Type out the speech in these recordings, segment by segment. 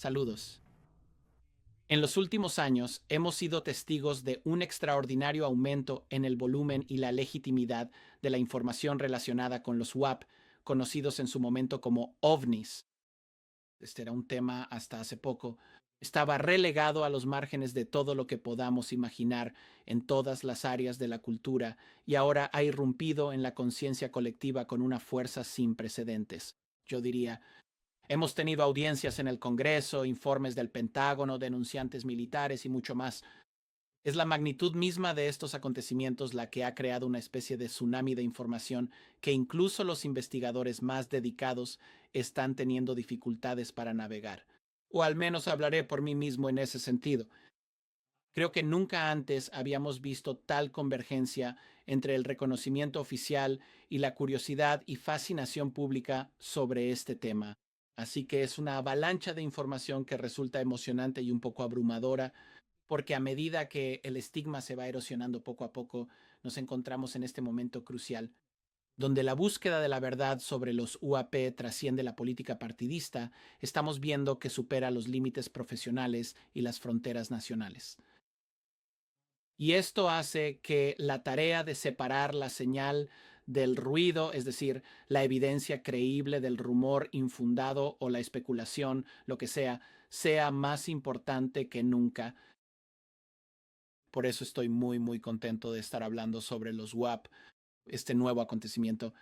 Saludos. En los últimos años hemos sido testigos de un extraordinario aumento en el volumen y la legitimidad de la información relacionada con los UAP, conocidos en su momento como ovnis. Este era un tema hasta hace poco. Estaba relegado a los márgenes de todo lo que podamos imaginar en todas las áreas de la cultura y ahora ha irrumpido en la conciencia colectiva con una fuerza sin precedentes. Yo diría, hemos tenido audiencias en el Congreso, informes del Pentágono, denunciantes militares y mucho más. Es la magnitud misma de estos acontecimientos la que ha creado una especie de tsunami de información que incluso los investigadores más dedicados están teniendo dificultades para navegar. O al menos hablaré por mí mismo en ese sentido. Creo que nunca antes habíamos visto tal convergencia entre el reconocimiento oficial y la curiosidad y fascinación pública sobre este tema. Así que es una avalancha de información que resulta emocionante y un poco abrumadora, porque a medida que el estigma se va erosionando poco a poco, nos encontramos en este momento crucial, donde la búsqueda de la verdad sobre los UAP trasciende la política partidista. Estamos viendo que supera los límites profesionales y las fronteras nacionales. Y esto hace que la tarea de separar la señal del ruido, es decir, la evidencia creíble del rumor infundado o la especulación, lo que sea más importante que nunca. Por eso estoy muy contento de estar hablando sobre los WAP, este nuevo acontecimiento.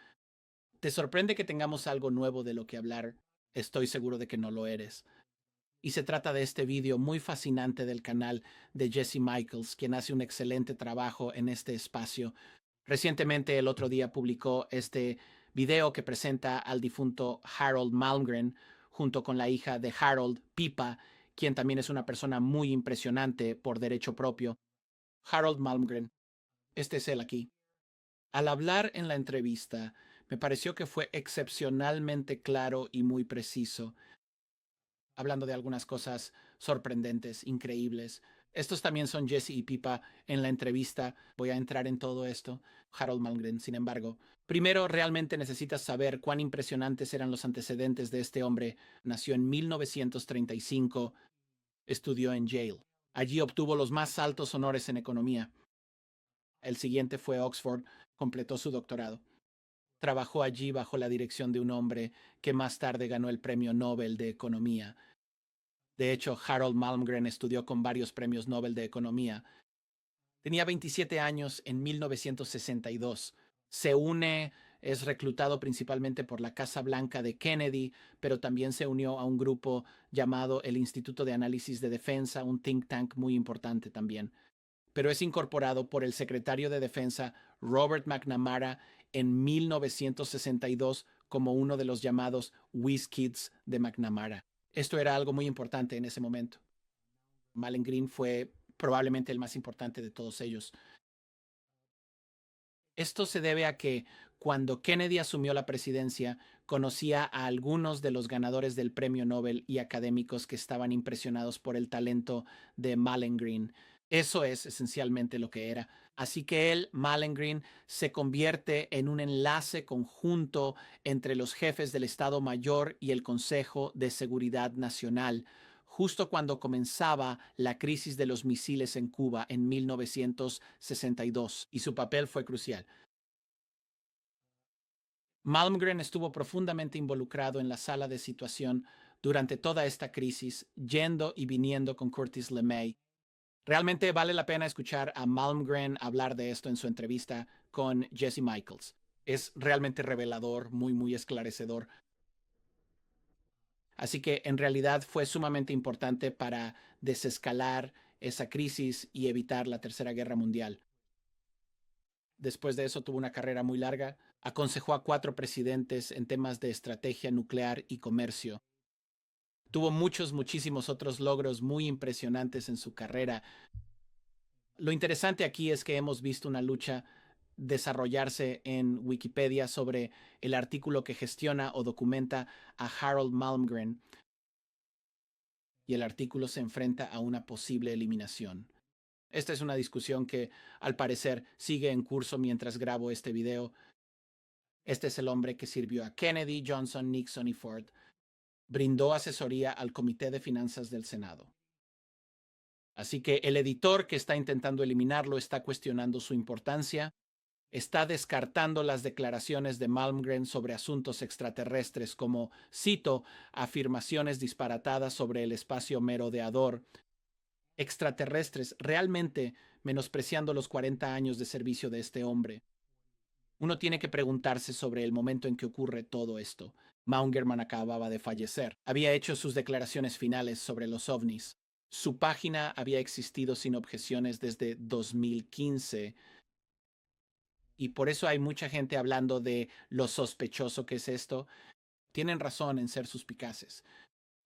¿Te sorprende que tengamos algo nuevo de lo que hablar? Estoy seguro de que no lo eres. Y se trata de este vídeo muy fascinante del canal de Jesse Michaels, quien hace un excelente trabajo en este espacio. Recientemente, el otro día, publicó este video que presenta al difunto Harold Malmgren junto con la hija de Harold, Pipa, quien también es una persona muy impresionante por derecho propio. Harold Malmgren, este es él aquí. Al hablar en la entrevista, me pareció que fue excepcionalmente claro y muy preciso, hablando de algunas cosas sorprendentes, increíbles. Estos también son Jesse y Pipa en la entrevista. Voy a entrar en todo esto. Harold Malmgren, sin embargo. Primero, realmente necesitas saber cuán impresionantes eran los antecedentes de este hombre. Nació en 1935, estudió en Yale. Allí obtuvo los más altos honores en economía. El siguiente fue Oxford, completó su doctorado. Trabajó allí bajo la dirección de un hombre que más tarde ganó el Premio Nobel de Economía. De hecho, Harold Malmgren estudió con varios premios Nobel de Economía. Tenía 27 años en 1962. Se une, es reclutado principalmente por la Casa Blanca de Kennedy, pero también se unió a un grupo llamado el Instituto de Análisis de Defensa, un think tank muy importante también. Pero es incorporado por el secretario de Defensa Robert McNamara en 1962 como uno de los llamados Whiz Kids de McNamara. Esto era algo muy importante en ese momento. Malmgren fue probablemente el más importante de todos ellos. Esto se debe a que cuando Kennedy asumió la presidencia, conocía a algunos de los ganadores del premio Nobel y académicos que estaban impresionados por el talento de Malmgren. Eso es esencialmente lo que era. Así que él, Malmgren, se convierte en un enlace conjunto entre los jefes del Estado Mayor y el Consejo de Seguridad Nacional, justo cuando comenzaba la crisis de los misiles en Cuba en 1962, y su papel fue crucial. Malmgren estuvo profundamente involucrado en la sala de situación durante toda esta crisis, yendo y viniendo con Curtis LeMay. Realmente vale la pena escuchar a Malmgren hablar de esto en su entrevista con Jesse Michaels. Es realmente revelador, muy esclarecedor. Así que en realidad fue sumamente importante para desescalar esa crisis y evitar la Tercera Guerra Mundial. Después de eso tuvo una carrera muy larga. Aconsejó a 4 presidentes en temas de estrategia nuclear y comercio. Tuvo muchísimos otros logros muy impresionantes en su carrera. Lo interesante aquí es que hemos visto una lucha desarrollarse en Wikipedia sobre el artículo que gestiona o documenta a Harold Malmgren, y el artículo se enfrenta a una posible eliminación. Esta es una discusión que, al parecer, sigue en curso mientras grabo este video. Este es el hombre que sirvió a Kennedy, Johnson, Nixon y Ford. brindó asesoría al Comité de Finanzas del Senado. Así que el editor que está intentando eliminarlo está cuestionando su importancia, está descartando las declaraciones de Malmgren sobre asuntos extraterrestres como, cito, afirmaciones disparatadas sobre el espacio merodeador, extraterrestres, realmente menospreciando los 40 años de servicio de este hombre. Uno tiene que preguntarse sobre el momento en que ocurre todo esto. Maungerman acababa de fallecer. Había hecho sus declaraciones finales sobre los ovnis. Su página había existido sin objeciones desde 2015 y por eso hay mucha gente hablando de lo sospechoso que es esto. Tienen razón en ser suspicaces.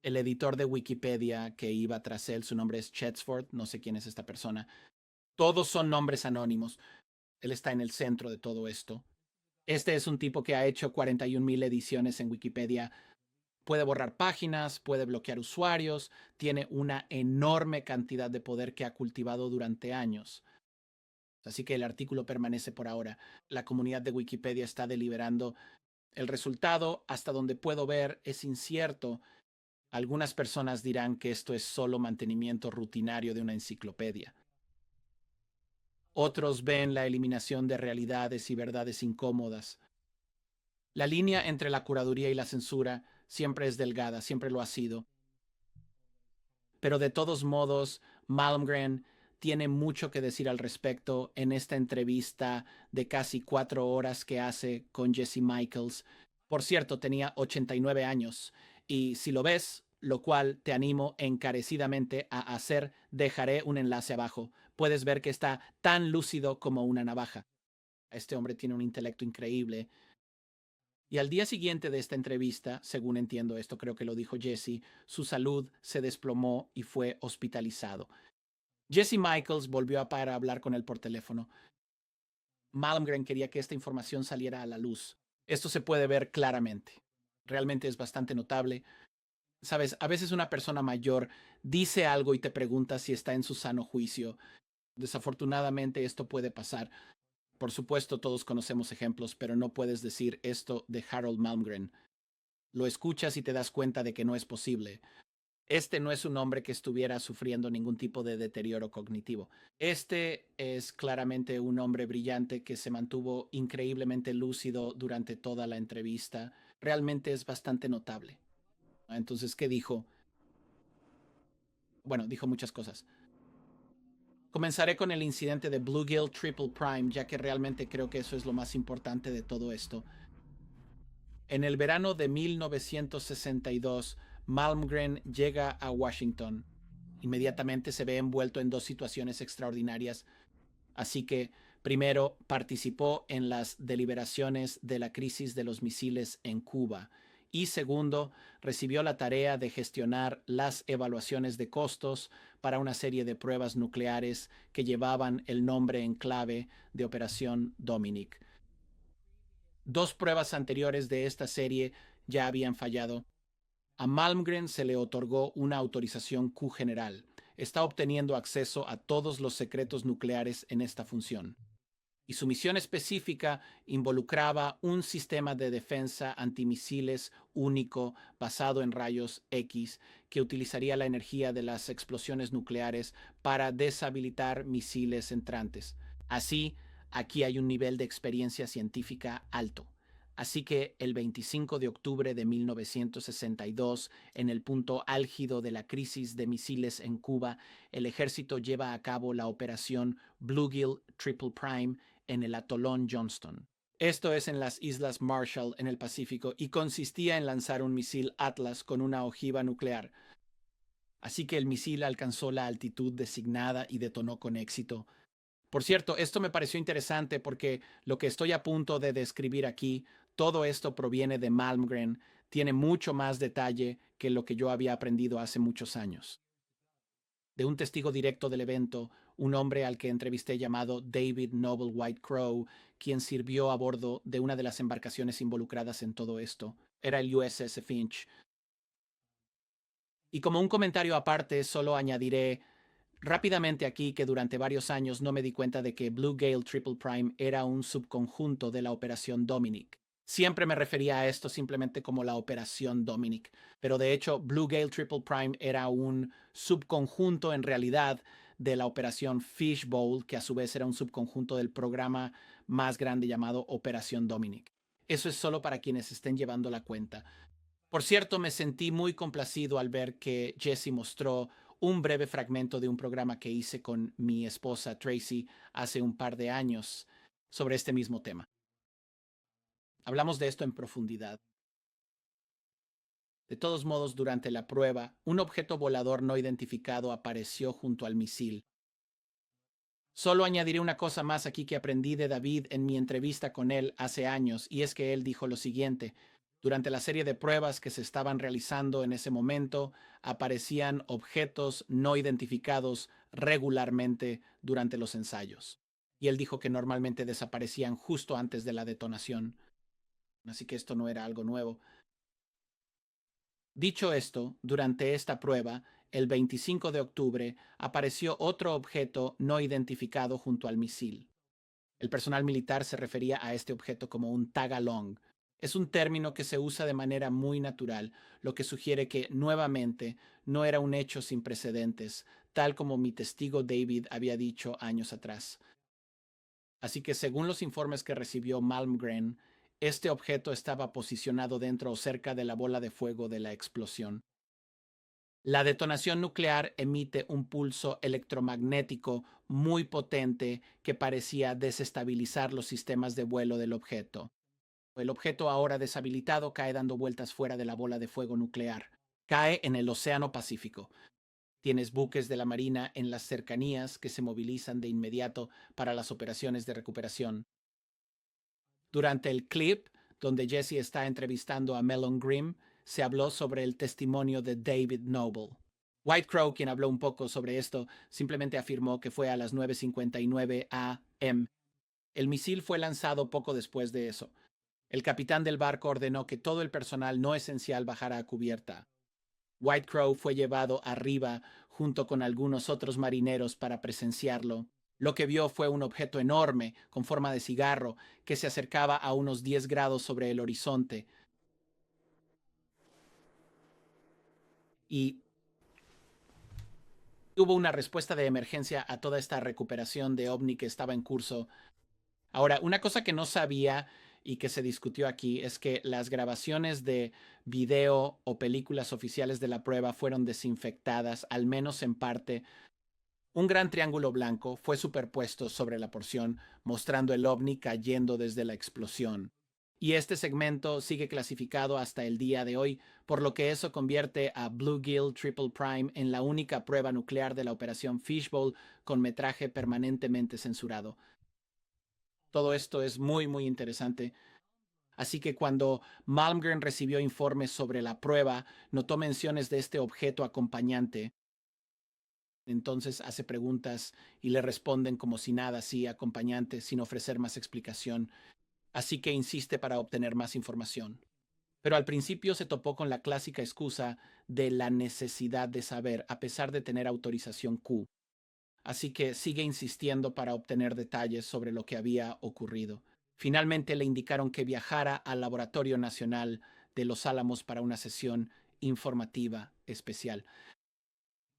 El editor de Wikipedia que iba tras él, su nombre es Chetsford, no sé quién es esta persona. Todos son nombres anónimos. Él está en el centro de todo esto. Este es un tipo que ha hecho 41,000 ediciones en Wikipedia. Puede borrar páginas, puede bloquear usuarios, tiene una enorme cantidad de poder que ha cultivado durante años. Así que el artículo permanece por ahora. La comunidad de Wikipedia está deliberando. El resultado, hasta donde puedo ver, es incierto. Algunas personas dirán que esto es solo mantenimiento rutinario de una enciclopedia. Otros ven la eliminación de realidades y verdades incómodas. La línea entre la curaduría y la censura siempre es delgada, siempre lo ha sido. Pero de todos modos, Malmgren tiene mucho que decir al respecto en esta entrevista de casi 4 horas que hace con Jesse Michaels. Por cierto, tenía 89 años y si lo ves, lo cual te animo encarecidamente a hacer, dejaré un enlace abajo. Puedes ver que está tan lúcido como una navaja. Este hombre tiene un intelecto increíble. Y al día siguiente de esta entrevista, según entiendo esto, creo que lo dijo Jesse, su salud se desplomó y fue hospitalizado. Jesse Michaels volvió a para hablar con él por teléfono. Malmgren quería que esta información saliera a la luz. Esto se puede ver claramente. Realmente es bastante notable. Sabes, a veces una persona mayor dice algo y te pregunta si está en su sano juicio. Desafortunadamente esto puede pasar. Por supuesto, todos conocemos ejemplos, pero no puedes decir esto de Harold Malmgren. Lo escuchas y te das cuenta de que no es posible. Este no es un hombre que estuviera sufriendo ningún tipo de deterioro cognitivo. Este es claramente un hombre brillante que se mantuvo increíblemente lúcido durante toda la entrevista. Realmente es bastante notable. Entonces, ¿qué dijo? Bueno, dijo muchas cosas. Comenzaré con el incidente de Bluegill Triple Prime, ya que realmente creo que eso es lo más importante de todo esto. En el verano de 1962, Malmgren llega a Washington. Inmediatamente se ve envuelto en dos situaciones extraordinarias. Así que, primero, participó en las deliberaciones de la crisis de los misiles en Cuba. Y segundo, recibió la tarea de gestionar las evaluaciones de costos para una serie de pruebas nucleares que llevaban el nombre en clave de Operación Dominic. Dos pruebas anteriores de esta serie ya habían fallado. A Malmgren se le otorgó una autorización Q general. Está obteniendo acceso a todos los secretos nucleares en esta función. Y su misión específica involucraba un sistema de defensa antimisiles único basado en rayos X que utilizaría la energía de las explosiones nucleares para deshabilitar misiles entrantes. Así, aquí hay un nivel de experiencia científica alto. Así que el 25 de octubre de 1962, en el punto álgido de la crisis de misiles en Cuba, el ejército lleva a cabo la operación Bluegill Triple Prime en el atolón Johnston. Esto es en las Islas Marshall, en el Pacífico, y consistía en lanzar un misil Atlas con una ojiva nuclear. Así que el misil alcanzó la altitud designada y detonó con éxito. Por cierto, esto me pareció interesante porque lo que estoy a punto de describir aquí, todo esto proviene de Malmgren, tiene mucho más detalle que lo que yo había aprendido hace muchos años. De un testigo directo del evento, un hombre al que entrevisté llamado David Noble White Crow, quien sirvió a bordo de una de las embarcaciones involucradas en todo esto. Era el USS Finch. Y como un comentario aparte, solo añadiré rápidamente aquí que durante varios años no me di cuenta de que Blue Gale Triple Prime era un subconjunto de la Operación Dominic. Siempre me refería a esto simplemente como la Operación Dominic, pero de hecho Blue Gale Triple Prime era un subconjunto en realidad de la Operación Fishbowl, que a su vez era un subconjunto del programa más grande llamado Operación Dominic. Eso es solo para quienes estén llevando la cuenta. Por cierto, me sentí muy complacido al ver que Jesse mostró un breve fragmento de un programa que hice con mi esposa Tracy hace un par de años sobre este mismo tema. Hablamos de esto en profundidad. De todos modos, durante la prueba, un objeto volador no identificado apareció junto al misil. Solo añadiré una cosa más aquí que aprendí de David en mi entrevista con él hace años, y es que él dijo lo siguiente: durante la serie de pruebas que se estaban realizando en ese momento, aparecían objetos no identificados regularmente durante los ensayos. Y él dijo que normalmente desaparecían justo antes de la detonación. Así que esto no era algo nuevo. Dicho esto, durante esta prueba, el 25 de octubre, apareció otro objeto no identificado junto al misil. El personal militar se refería a este objeto como un tag-along. Es un término que se usa de manera muy natural, lo que sugiere que, nuevamente, no era un hecho sin precedentes, tal como mi testigo David había dicho años atrás. Así que, según los informes que recibió Malmgren, este objeto estaba posicionado dentro o cerca de la bola de fuego de la explosión. La detonación nuclear emite un pulso electromagnético muy potente que parecía desestabilizar los sistemas de vuelo del objeto. El objeto, ahora deshabilitado, cae dando vueltas fuera de la bola de fuego nuclear. Cae en el Océano Pacífico. Tienes buques de la Marina en las cercanías que se movilizan de inmediato para las operaciones de recuperación. Durante el clip, donde Jesse está entrevistando a Melon Grimm, se habló sobre el testimonio de David Noble. White Crow, quien habló un poco sobre esto, simplemente afirmó que fue a las 9:59 a.m. El misil fue lanzado poco después de eso. El capitán del barco ordenó que todo el personal no esencial bajara a cubierta. White Crow fue llevado arriba junto con algunos otros marineros para presenciarlo. Lo que vio fue un objeto enorme, con forma de cigarro, que se acercaba a unos 10 grados sobre el horizonte. Y hubo una respuesta de emergencia a toda esta recuperación de ovni que estaba en curso. Ahora, una cosa que no sabía y que se discutió aquí es que las grabaciones de video o películas oficiales de la prueba fueron desinfectadas, al menos en parte. Un gran triángulo blanco fue superpuesto sobre la porción, mostrando el ovni cayendo desde la explosión. Y este segmento sigue clasificado hasta el día de hoy, por lo que eso convierte a Bluegill Triple Prime en la única prueba nuclear de la operación Fishbowl con metraje permanentemente censurado. Todo esto es muy, muy interesante. Así que cuando Malmgren recibió informes sobre la prueba, notó menciones de este objeto acompañante. Entonces hace preguntas y le responden como si nada, sí, acompañante, sin ofrecer más explicación. Así que insiste para obtener más información. Pero al principio se topó con la clásica excusa de la necesidad de saber, a pesar de tener autorización Q. Así que sigue insistiendo para obtener detalles sobre lo que había ocurrido. Finalmente le indicaron que viajara al Laboratorio Nacional de Los Álamos para una sesión informativa especial.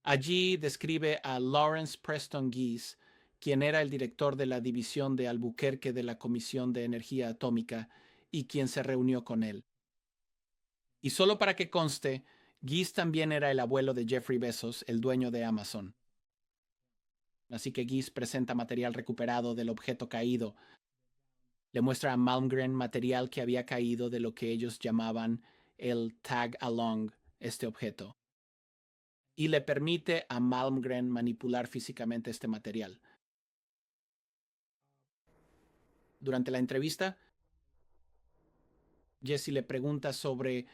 Allí describe a Lawrence Preston Guise, quien era el director de la división de Albuquerque de la Comisión de Energía Atómica y quien se reunió con él. Y solo para que conste, Guise también era el abuelo de Jeffrey Bezos, el dueño de Amazon. Así que Guise presenta material recuperado del objeto caído. Le muestra a Malmgren material que había caído de lo que ellos llamaban el tag along, este objeto, y le permite a Malmgren manipular físicamente este material. Durante la entrevista, Jesse le pregunta sobre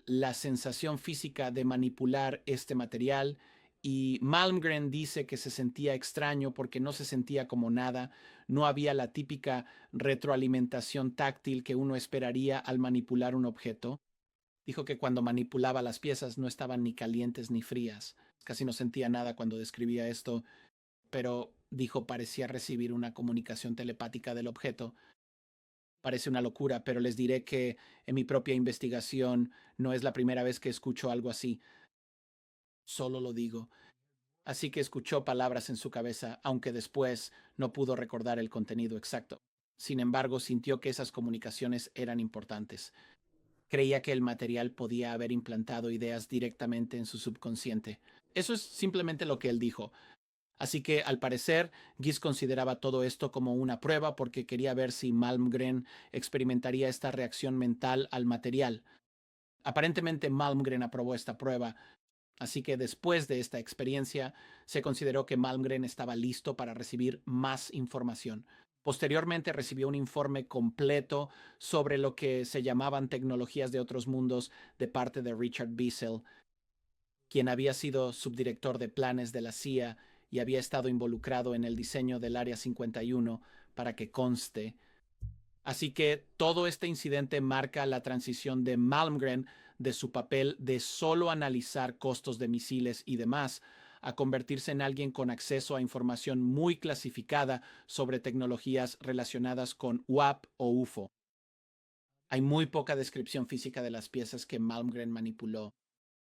la sensación física de manipular este material y Malmgren dice que se sentía extraño porque no se sentía como nada, no había la típica retroalimentación táctil que uno esperaría al manipular un objeto. Dijo que cuando manipulaba las piezas no estaban ni calientes ni frías. Casi no sentía nada cuando describía esto, pero dijo parecía recibir una comunicación telepática del objeto. Parece una locura, pero les diré que en mi propia investigación no es la primera vez que escucho algo así. Solo lo digo. Así que escuchó palabras en su cabeza, aunque después no pudo recordar el contenido exacto. Sin embargo, sintió que esas comunicaciones eran importantes. Creía que el material podía haber implantado ideas directamente en su subconsciente. Eso es simplemente lo que él dijo. Así que, al parecer, Gies consideraba todo esto como una prueba porque quería ver si Malmgren experimentaría esta reacción mental al material. Aparentemente, Malmgren aprobó esta prueba, así que después de esta experiencia, se consideró que Malmgren estaba listo para recibir más información. Posteriormente recibió un informe completo sobre lo que se llamaban tecnologías de otros mundos de parte de Richard Bissell, quien había sido subdirector de planes de la CIA y había estado involucrado en el diseño del Área 51 para que conste. Así que todo este incidente marca la transición de Malmgren de su papel de solo analizar costos de misiles y demás a convertirse en alguien con acceso a información muy clasificada sobre tecnologías relacionadas con UAP o UFO. Hay muy poca descripción física de las piezas que Malmgren manipuló.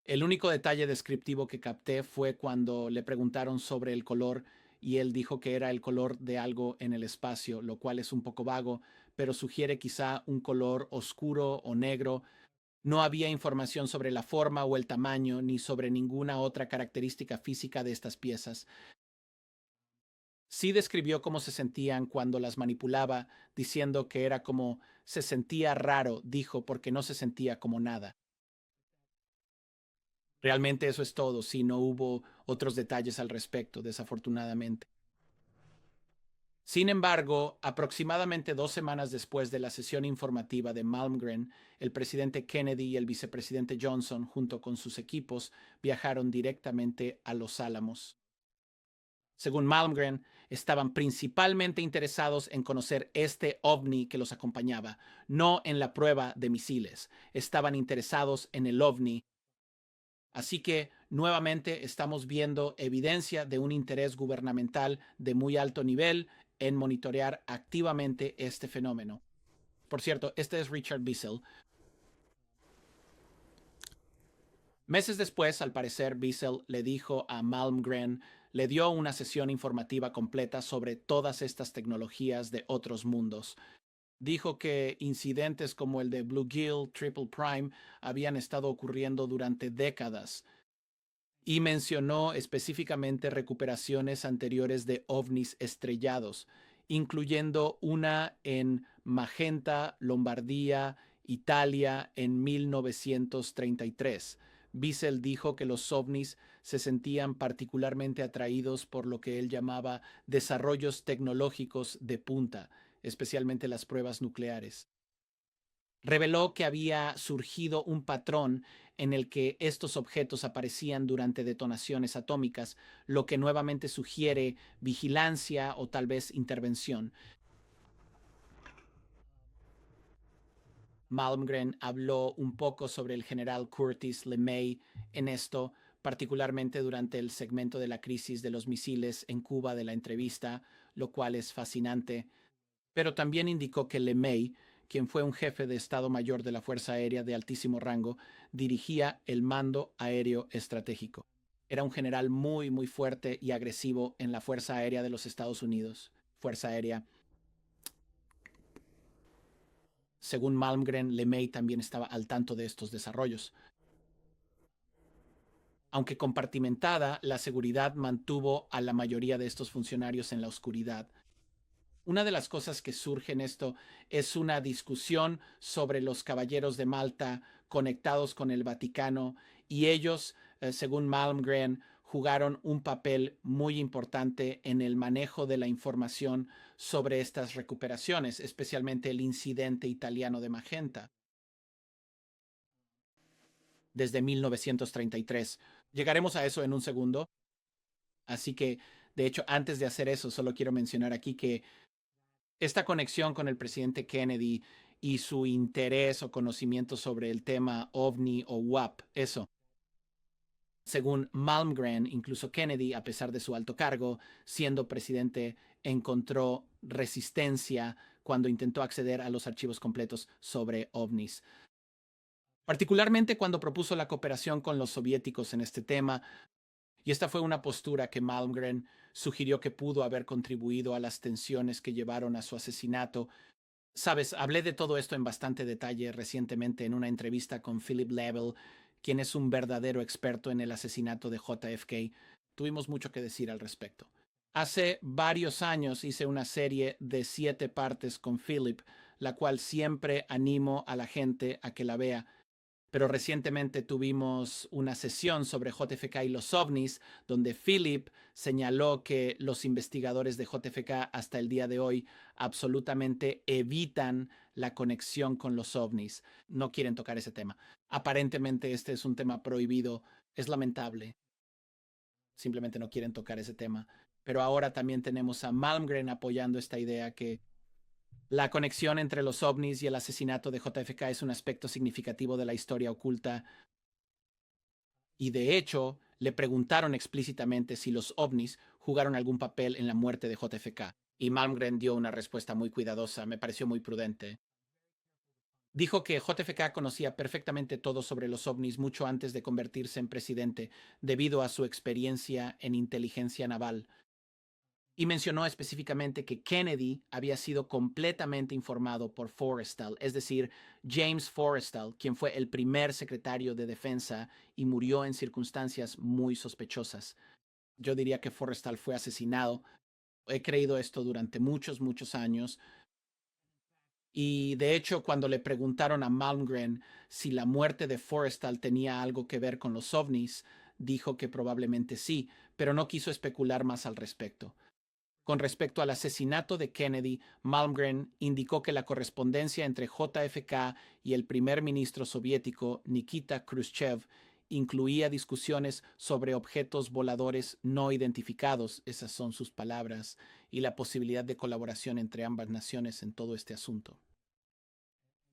El único detalle descriptivo que capté fue cuando le preguntaron sobre el color y él dijo que era el color de algo en el espacio, lo cual es un poco vago, pero sugiere quizá un color oscuro o negro. No había información sobre la forma o el tamaño, ni sobre ninguna otra característica física de estas piezas. Sí describió cómo se sentían cuando las manipulaba, diciendo que era como se sentía raro, dijo, porque no se sentía como nada. Realmente eso es todo, si no hubo otros detalles al respecto, desafortunadamente. Sin embargo, aproximadamente 2 semanas después de la sesión informativa de Malmgren, el presidente Kennedy y el vicepresidente Johnson, junto con sus equipos, viajaron directamente a Los Álamos. Según Malmgren, estaban principalmente interesados en conocer este ovni que los acompañaba, no en la prueba de misiles. Estaban interesados en el ovni. Así que nuevamente estamos viendo evidencia de un interés gubernamental de muy alto nivel en monitorear activamente este fenómeno. Por cierto, este es Richard Bissell. Meses después, al parecer, Bissell le dijo a Malmgren, le dio una sesión informativa completa sobre todas estas tecnologías de otros mundos. Dijo que incidentes como el de Bluegill Triple Prime habían estado ocurriendo durante décadas y mencionó específicamente recuperaciones anteriores de ovnis estrellados, incluyendo una en Magenta, Lombardía, Italia en 1933. Bissell dijo que los ovnis se sentían particularmente atraídos por lo que él llamaba desarrollos tecnológicos de punta, especialmente las pruebas nucleares. Reveló que había surgido un patrón en el que estos objetos aparecían durante detonaciones atómicas, lo que nuevamente sugiere vigilancia o tal vez intervención. Malmgren habló un poco sobre el general Curtis LeMay en esto, particularmente durante el segmento de la crisis de los misiles en Cuba de la entrevista, lo cual es fascinante, pero también indicó que LeMay, quien fue un jefe de Estado Mayor de la Fuerza Aérea de altísimo rango, dirigía el Mando Aéreo Estratégico. Era un general muy, muy fuerte y agresivo en la Fuerza Aérea de los Estados Unidos. Fuerza Aérea. Según Malmgren, LeMay también estaba al tanto de estos desarrollos. Aunque compartimentada, la seguridad mantuvo a la mayoría de estos funcionarios en la oscuridad. Una de las cosas que surge en esto es una discusión sobre los caballeros de Malta conectados con el Vaticano y ellos, según Malmgren, jugaron un papel muy importante en el manejo de la información sobre estas recuperaciones, especialmente el incidente italiano de Magenta, desde 1933. Llegaremos a eso en un segundo. Así que, de hecho, antes de hacer eso, solo quiero mencionar aquí que esta conexión con el presidente Kennedy y su interés o conocimiento sobre el tema OVNI o WAP, eso. Según Malmgren, incluso Kennedy, a pesar de su alto cargo, siendo presidente, encontró resistencia cuando intentó acceder a los archivos completos sobre ovnis. Particularmente cuando propuso la cooperación con los soviéticos en este tema, y esta fue una postura que Malmgren sugirió que pudo haber contribuido a las tensiones que llevaron a su asesinato. Sabes, hablé de todo esto en bastante detalle recientemente en una entrevista con Philip Level, quien es un verdadero experto en el asesinato de JFK. Tuvimos mucho que decir al respecto. Hace varios años hice una serie de 7 partes con Philip, la cual siempre animo a la gente a que la vea. Pero recientemente tuvimos una sesión sobre JFK y los ovnis, donde Philip señaló que los investigadores de JFK hasta el día de hoy absolutamente evitan la conexión con los ovnis. No quieren tocar ese tema. Aparentemente este es un tema prohibido. Es lamentable. Simplemente no quieren tocar ese tema. Pero ahora también tenemos a Malmgren apoyando esta idea que la conexión entre los ovnis y el asesinato de JFK es un aspecto significativo de la historia oculta, y de hecho le preguntaron explícitamente si los ovnis jugaron algún papel en la muerte de JFK, y Malmgren dio una respuesta muy cuidadosa, me pareció muy prudente. Dijo que JFK conocía perfectamente todo sobre los ovnis mucho antes de convertirse en presidente, debido a su experiencia en inteligencia naval, y mencionó específicamente que Kennedy había sido completamente informado por Forrestal, es decir, James Forrestal, quien fue el primer secretario de Defensa y murió en circunstancias muy sospechosas. Yo diría que Forrestal fue asesinado. He creído esto durante muchos, muchos años. Y de hecho, cuando le preguntaron a Malmgren si la muerte de Forrestal tenía algo que ver con los ovnis, dijo que probablemente sí, pero no quiso especular más al respecto. Con respecto al asesinato de Kennedy, Malmgren indicó que la correspondencia entre JFK y el primer ministro soviético Nikita Khrushchev incluía discusiones sobre objetos voladores no identificados, esas son sus palabras, y la posibilidad de colaboración entre ambas naciones en todo este asunto.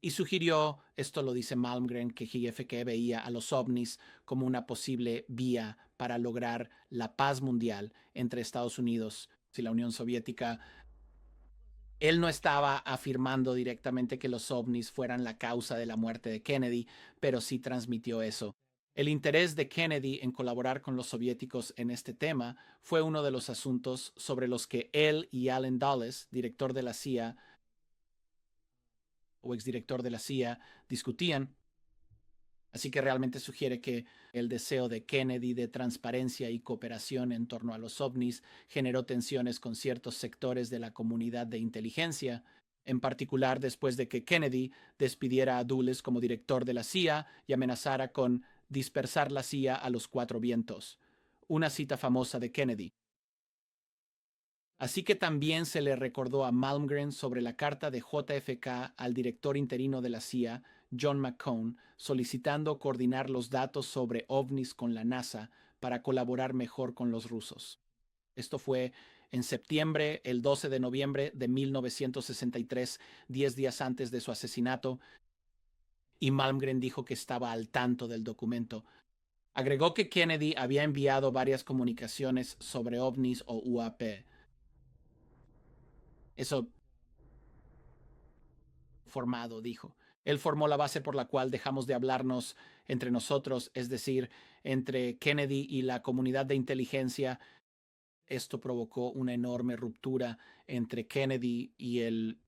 Y sugirió, esto lo dice Malmgren, que JFK veía a los ovnis como una posible vía para lograr la paz mundial entre Estados Unidos y la Unión Soviética. Él no estaba afirmando directamente que los ovnis fueran la causa de la muerte de Kennedy, pero sí transmitió eso. El interés de Kennedy en colaborar con los soviéticos en este tema fue uno de los asuntos sobre los que él y Allen Dulles, director de la CIA o exdirector de la CIA, discutían. Así que realmente sugiere que el deseo de Kennedy de transparencia y cooperación en torno a los ovnis generó tensiones con ciertos sectores de la comunidad de inteligencia, en particular después de que Kennedy despidiera a Dulles como director de la CIA y amenazara con dispersar la CIA a los 4 vientos. Una cita famosa de Kennedy. Así que también se le recordó a Malmgren sobre la carta de JFK al director interino de la CIA, John McCone, solicitando coordinar los datos sobre ovnis con la NASA para colaborar mejor con los rusos. Esto fue en septiembre, el 12 de noviembre de 1963, 10 días antes de su asesinato, y Malmgren dijo que estaba al tanto del documento. Agregó que Kennedy había enviado varias comunicaciones sobre ovnis o UAP. Eso formado, dijo. Él formó la base por la cual dejamos de hablarnos entre nosotros, es decir, entre Kennedy y la comunidad de inteligencia. Esto provocó una enorme ruptura entre Kennedy y el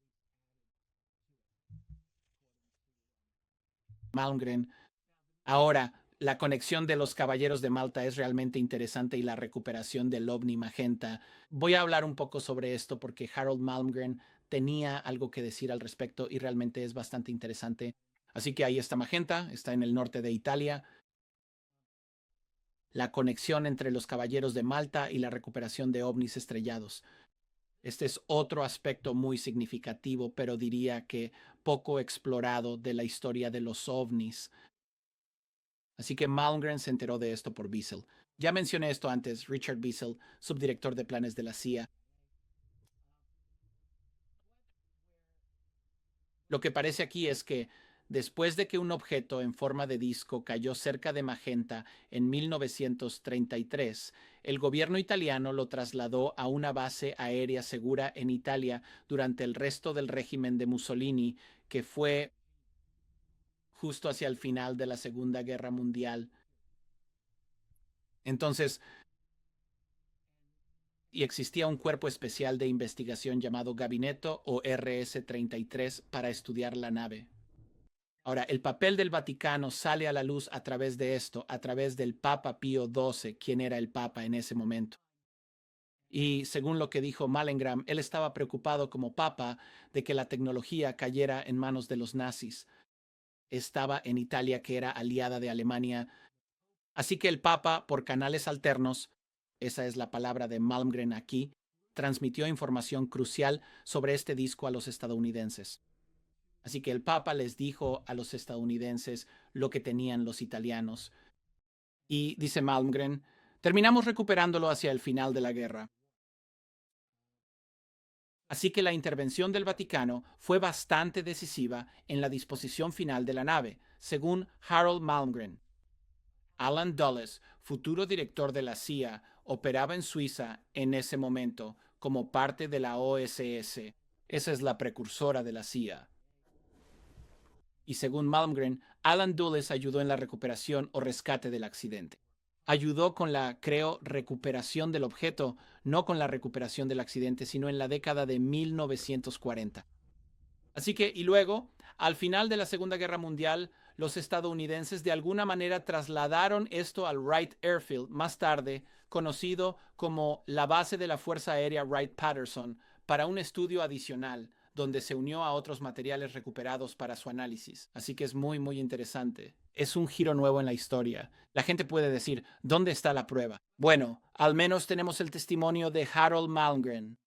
Malmgren. Ahora, la conexión de los Caballeros de Malta es realmente interesante y la recuperación del ovni magenta. Voy a hablar un poco sobre esto porque Harold Malmgren tenía algo que decir al respecto y realmente es bastante interesante. Así que ahí está Magenta, está en el norte de Italia. La conexión entre los Caballeros de Malta y la recuperación de ovnis estrellados. Este es otro aspecto muy significativo, pero diría que poco explorado de la historia de los ovnis. Así que Malmgren se enteró de esto por Wiesel. Ya mencioné esto antes, Richard Wiesel, subdirector de planes de la CIA. Lo que parece aquí es que después de que un objeto en forma de disco cayó cerca de Magenta en 1933, el gobierno italiano lo trasladó a una base aérea segura en Italia durante el resto del régimen de Mussolini, que fue justo hacia el final de la Segunda Guerra Mundial. Entonces, y existía un cuerpo especial de investigación llamado Gabinetto o RS-33 para estudiar la nave. Ahora, el papel del Vaticano sale a la luz a través de esto, a través del Papa Pío XII, quien era el Papa en ese momento. Y según lo que dijo Mallingram, él estaba preocupado como Papa de que la tecnología cayera en manos de los nazis. Estaba en Italia, que era aliada de Alemania. Así que el Papa, por canales alternos, esa es la palabra de Malmgren aquí, transmitió información crucial sobre este disco a los estadounidenses. Así que el Papa les dijo a los estadounidenses lo que tenían los italianos. Y, dice Malmgren, terminamos recuperándolo hacia el final de la guerra. Así que la intervención del Vaticano fue bastante decisiva en la disposición final de la nave, según Harold Malmgren. Alan Dulles, futuro director de la CIA, operaba en Suiza en ese momento como parte de la OSS. Esa es la precursora de la CIA. Y según Malmgren, Alan Dulles ayudó en la recuperación o rescate del accidente. Ayudó con la, creo, recuperación del objeto, no con la recuperación del accidente, sino en la década de 1940. Así que, y luego, al final de la Segunda Guerra Mundial, los estadounidenses de alguna manera trasladaron esto al Wright Airfield, más tarde conocido como la base de la Fuerza Aérea Wright-Patterson, para un estudio adicional, donde se unió a otros materiales recuperados para su análisis. Así que es muy, muy interesante. Es un giro nuevo en la historia. La gente puede decir, ¿dónde está la prueba? Bueno, al menos tenemos el testimonio de Harold Malmgren.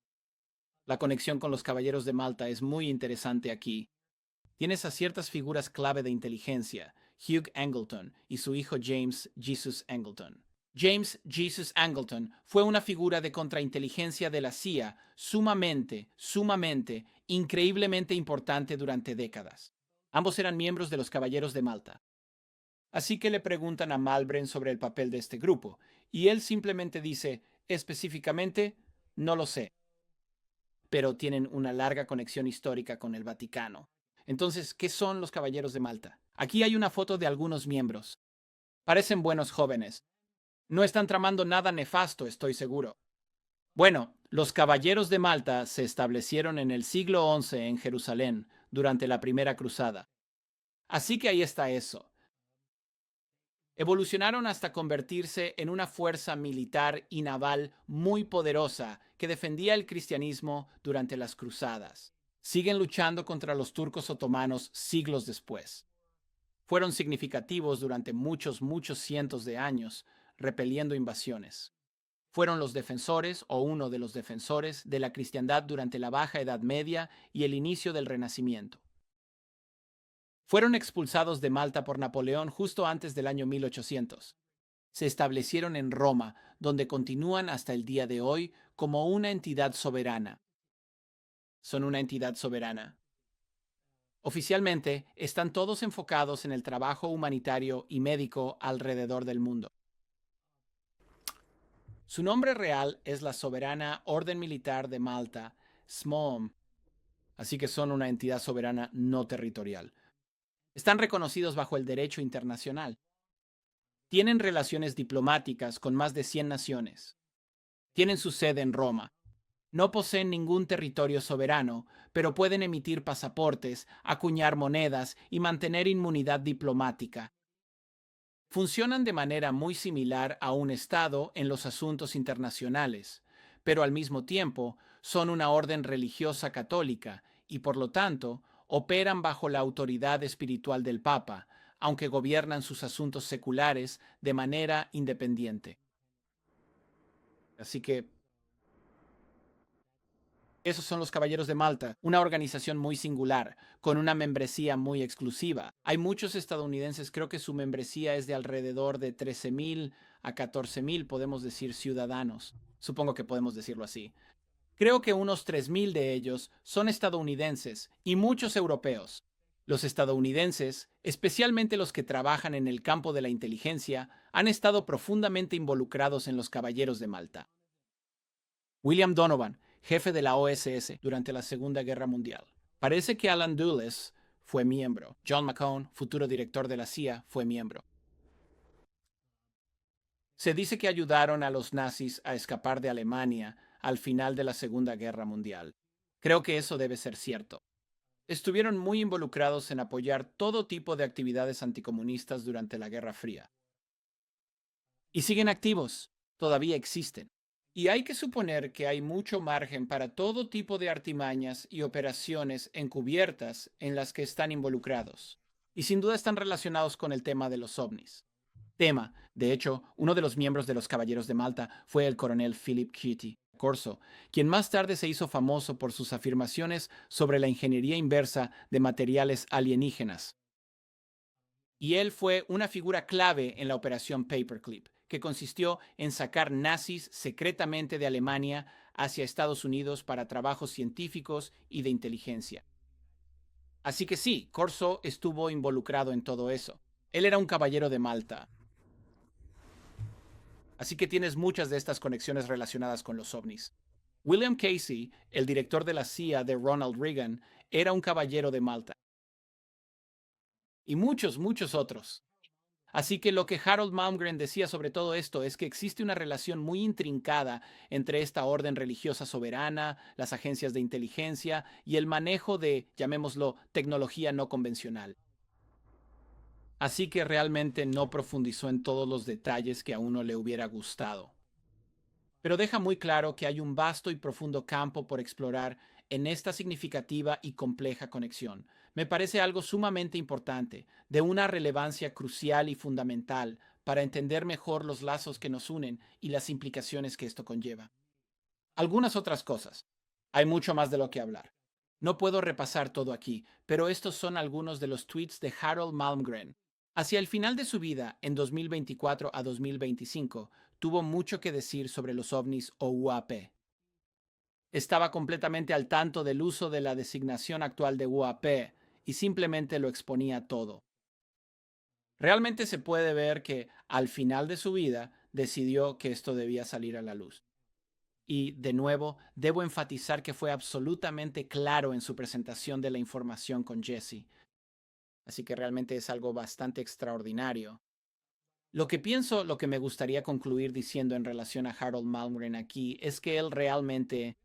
La conexión con los Caballeros de Malta es muy interesante aquí. Tienes a ciertas figuras clave de inteligencia, Hugh Angleton y su hijo James Jesus Angleton. James Jesus Angleton fue una figura de contrainteligencia de la CIA sumamente, increíblemente importante durante décadas. Ambos eran miembros de los Caballeros de Malta. Así que le preguntan a Malmgren sobre el papel de este grupo, y él simplemente dice, específicamente, no lo sé, pero tienen una larga conexión histórica con el Vaticano. Entonces, ¿qué son los Caballeros de Malta? Aquí hay una foto de algunos miembros. Parecen buenos jóvenes. No están tramando nada nefasto, estoy seguro. Bueno, los Caballeros de Malta se establecieron en el siglo XI en Jerusalén, durante la Primera Cruzada. Así que ahí está eso. Evolucionaron hasta convertirse en una fuerza militar y naval muy poderosa que defendía el cristianismo durante las cruzadas. Siguen luchando contra los turcos otomanos siglos después. Fueron significativos durante muchos cientos de años, repeliendo invasiones. Fueron los defensores, o uno de los defensores, de la cristiandad durante la Baja Edad Media y el inicio del Renacimiento. Fueron expulsados de Malta por Napoleón justo antes del año 1800. Se establecieron en Roma, donde continúan hasta el día de hoy como una entidad soberana. Son una entidad soberana. Oficialmente, están todos enfocados en el trabajo humanitario y médico alrededor del mundo. Su nombre real es la Soberana Orden Militar de Malta, SMOM, así que son una entidad soberana no territorial. Están reconocidos bajo el derecho internacional. Tienen relaciones diplomáticas con más de 100 naciones. Tienen su sede en Roma. No poseen ningún territorio soberano, pero pueden emitir pasaportes, acuñar monedas y mantener inmunidad diplomática. Funcionan de manera muy similar a un Estado en los asuntos internacionales, pero al mismo tiempo son una orden religiosa católica y, por lo tanto, operan bajo la autoridad espiritual del Papa, aunque gobiernan sus asuntos seculares de manera independiente. Así que esos son los Caballeros de Malta, una organización muy singular, con una membresía muy exclusiva. Hay muchos estadounidenses, creo que su membresía es de alrededor de 13,000 a 14,000, podemos decir, ciudadanos. Supongo que podemos decirlo así. Creo que unos 3,000 de ellos son estadounidenses y muchos europeos. Los estadounidenses, especialmente los que trabajan en el campo de la inteligencia, han estado profundamente involucrados en los Caballeros de Malta. William Donovan, jefe de la OSS durante la Segunda Guerra Mundial. Parece que Alan Dulles fue miembro. John McCone, futuro director de la CIA, fue miembro. Se dice que ayudaron a los nazis a escapar de Alemania al final de la Segunda Guerra Mundial. Creo que eso debe ser cierto. Estuvieron muy involucrados en apoyar todo tipo de actividades anticomunistas durante la Guerra Fría. Y siguen activos, todavía existen. Y hay que suponer que hay mucho margen para todo tipo de artimañas y operaciones encubiertas en las que están involucrados. Y sin duda están relacionados con el tema de los ovnis. De hecho, uno de los miembros de los Caballeros de Malta fue el coronel Philip Kitty Corso, quien más tarde se hizo famoso por sus afirmaciones sobre la ingeniería inversa de materiales alienígenas. Y él fue una figura clave en la operación Paperclip, que consistió en sacar nazis secretamente de Alemania hacia Estados Unidos para trabajos científicos y de inteligencia. Así que sí, Corso estuvo involucrado en todo eso. Él era un caballero de Malta. Así que tienes muchas de estas conexiones relacionadas con los ovnis. William Casey, el director de la CIA de Ronald Reagan, era un caballero de Malta. Y muchos, muchos otros. Así que lo que Harold Malmgren decía sobre todo esto es que existe una relación muy intrincada entre esta orden religiosa soberana, las agencias de inteligencia y el manejo de, llamémoslo, tecnología no convencional. Así que realmente no profundizó en todos los detalles que a uno le hubiera gustado. Pero deja muy claro que hay un vasto y profundo campo por explorar en esta significativa y compleja conexión. Me parece algo sumamente importante, de una relevancia crucial y fundamental para entender mejor los lazos que nos unen y las implicaciones que esto conlleva. Algunas otras cosas. Hay mucho más de lo que hablar. No puedo repasar todo aquí, pero estos son algunos de los tweets de Harold Malmgren. Hacia el final de su vida, en 2024 a 2025, tuvo mucho que decir sobre los ovnis o UAP. Estaba completamente al tanto del uso de la designación actual de UAP y simplemente lo exponía todo. Realmente se puede ver que al final de su vida decidió que esto debía salir a la luz. Y, de nuevo, debo enfatizar que fue absolutamente claro en su presentación de la información con Jesse. Así que realmente es algo bastante extraordinario. Lo que me gustaría concluir diciendo en relación a Harold Malmgren aquí, es que él realmente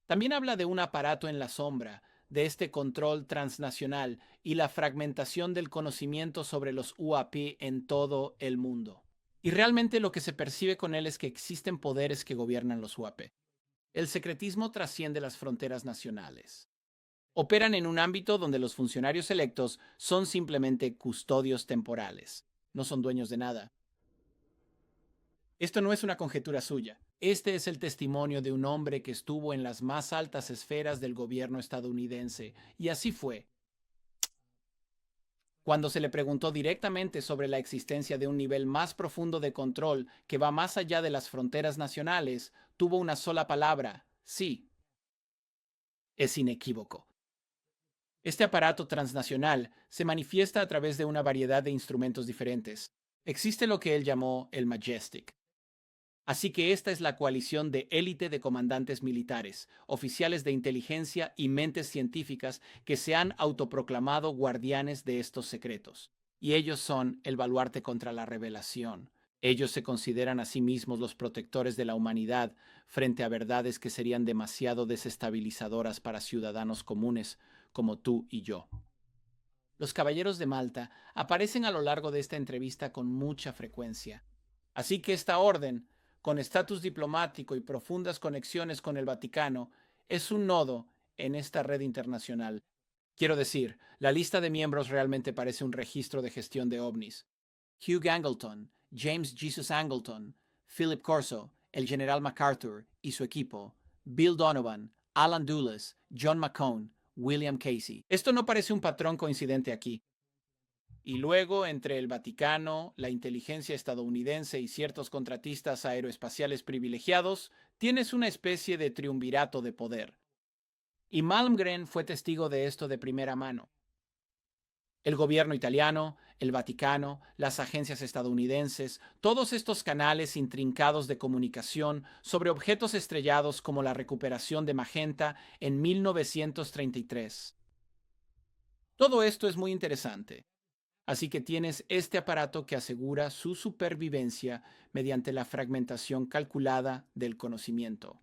también habla de un aparato en la sombra, de este control transnacional y la fragmentación del conocimiento sobre los UAP en todo el mundo. Y realmente lo que se percibe con él es que existen poderes que gobiernan los UAP. El secretismo trasciende las fronteras nacionales. Operan en un ámbito donde los funcionarios electos son simplemente custodios temporales. No son dueños de nada. Esto no es una conjetura suya. Este es el testimonio de un hombre que estuvo en las más altas esferas del gobierno estadounidense. Y así fue. Cuando se le preguntó directamente sobre la existencia de un nivel más profundo de control que va más allá de las fronteras nacionales, tuvo una sola palabra: sí. Es inequívoco. Este aparato transnacional se manifiesta a través de una variedad de instrumentos diferentes. Existe lo que él llamó el Majestic. Así que esta es la coalición de élite de comandantes militares, oficiales de inteligencia y mentes científicas que se han autoproclamado guardianes de estos secretos. Y ellos son el baluarte contra la revelación. Ellos se consideran a sí mismos los protectores de la humanidad frente a verdades que serían demasiado desestabilizadoras para ciudadanos comunes como tú y yo. Los Caballeros de Malta aparecen a lo largo de esta entrevista con mucha frecuencia. Así que esta orden, con estatus diplomático y profundas conexiones con el Vaticano, es un nodo en esta red internacional. Quiero decir, la lista de miembros realmente parece un registro de gestión de ovnis. Hugh Angleton, James Jesus Angleton, Philip Corso, el general MacArthur y su equipo, Bill Donovan, Alan Dulles, John McCone, William Casey. Esto no parece un patrón coincidente aquí. Y luego, entre el Vaticano, la inteligencia estadounidense y ciertos contratistas aeroespaciales privilegiados, tienes una especie de triunvirato de poder. Y Malmgren fue testigo de esto de primera mano. El gobierno italiano, el Vaticano, las agencias estadounidenses, todos estos canales intrincados de comunicación sobre objetos estrellados como la recuperación de Magenta en 1933. Todo esto es muy interesante. Así que tienes este aparato que asegura su supervivencia mediante la fragmentación calculada del conocimiento.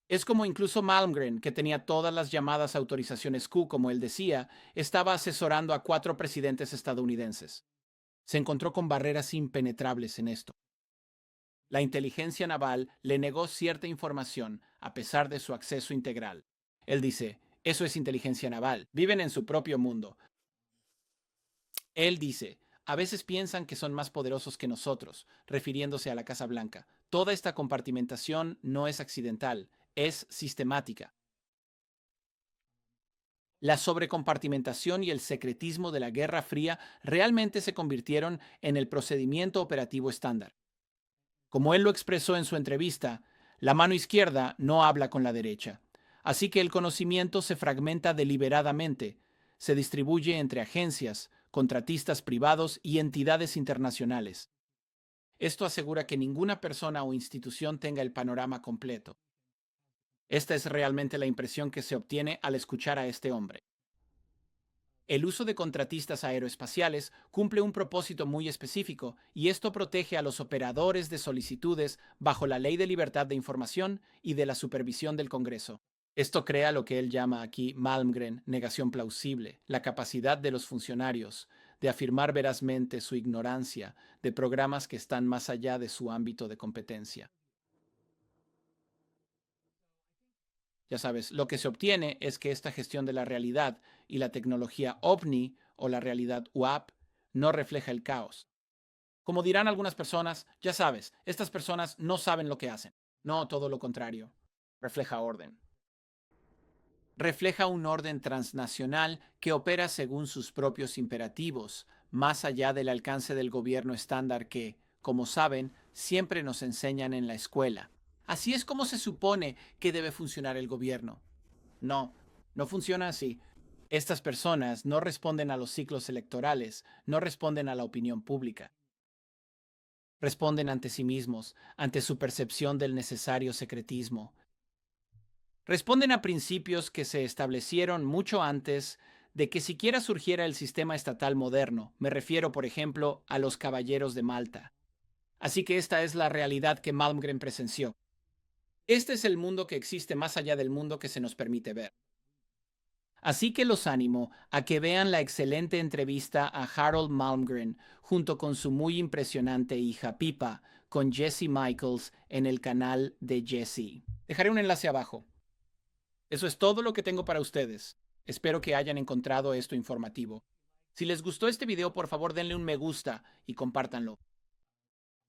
Es como incluso Malmgren, que tenía todas las llamadas autorizaciones Q, como él decía, estaba asesorando a 4 presidentes estadounidenses. Se encontró con barreras impenetrables en esto. La inteligencia naval le negó cierta información a pesar de su acceso integral. Él dice, eso es inteligencia naval, viven en su propio mundo. Él dice, a veces piensan que son más poderosos que nosotros, refiriéndose a la Casa Blanca. Toda esta compartimentación no es accidental, es sistemática. La sobrecompartimentación y el secretismo de la Guerra Fría realmente se convirtieron en el procedimiento operativo estándar. Como él lo expresó en su entrevista, la mano izquierda no habla con la derecha, así que el conocimiento se fragmenta deliberadamente, se distribuye entre agencias, contratistas privados y entidades internacionales. Esto asegura que ninguna persona o institución tenga el panorama completo. Esta es realmente la impresión que se obtiene al escuchar a este hombre. El uso de contratistas aeroespaciales cumple un propósito muy específico y esto protege a los operadores de solicitudes bajo la Ley de Libertad de Información y de la supervisión del Congreso. Esto crea lo que él llama aquí Malmgren, negación plausible, la capacidad de los funcionarios de afirmar verazmente su ignorancia de programas que están más allá de su ámbito de competencia. Ya sabes, lo que se obtiene es que esta gestión de la realidad y la tecnología OVNI o la realidad UAP no refleja el caos. Como dirán algunas personas, ya sabes, estas personas no saben lo que hacen. No, todo lo contrario. Refleja orden. Refleja un orden transnacional que opera según sus propios imperativos, más allá del alcance del gobierno estándar que, como saben, siempre nos enseñan en la escuela. Así es como se supone que debe funcionar el gobierno. No, no funciona así. Estas personas no responden a los ciclos electorales, no responden a la opinión pública. Responden ante sí mismos, ante su percepción del necesario secretismo. Responden a principios que se establecieron mucho antes de que siquiera surgiera el sistema estatal moderno. Me refiero, por ejemplo, a los caballeros de Malta. Así que esta es la realidad que Malmgren presenció. Este es el mundo que existe más allá del mundo que se nos permite ver. Así que los animo a que vean la excelente entrevista a Harold Malmgren junto con su muy impresionante hija Pipa con Jesse Michaels en el canal de Jesse. Dejaré un enlace abajo. Eso es todo lo que tengo para ustedes. Espero que hayan encontrado esto informativo. Si les gustó este video, por favor denle un me gusta y compártanlo.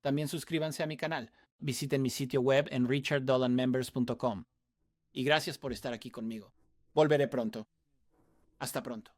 También suscríbanse a mi canal. Visiten mi sitio web en richarddolanmembers.com. Y gracias por estar aquí conmigo. Volveré pronto. Hasta pronto.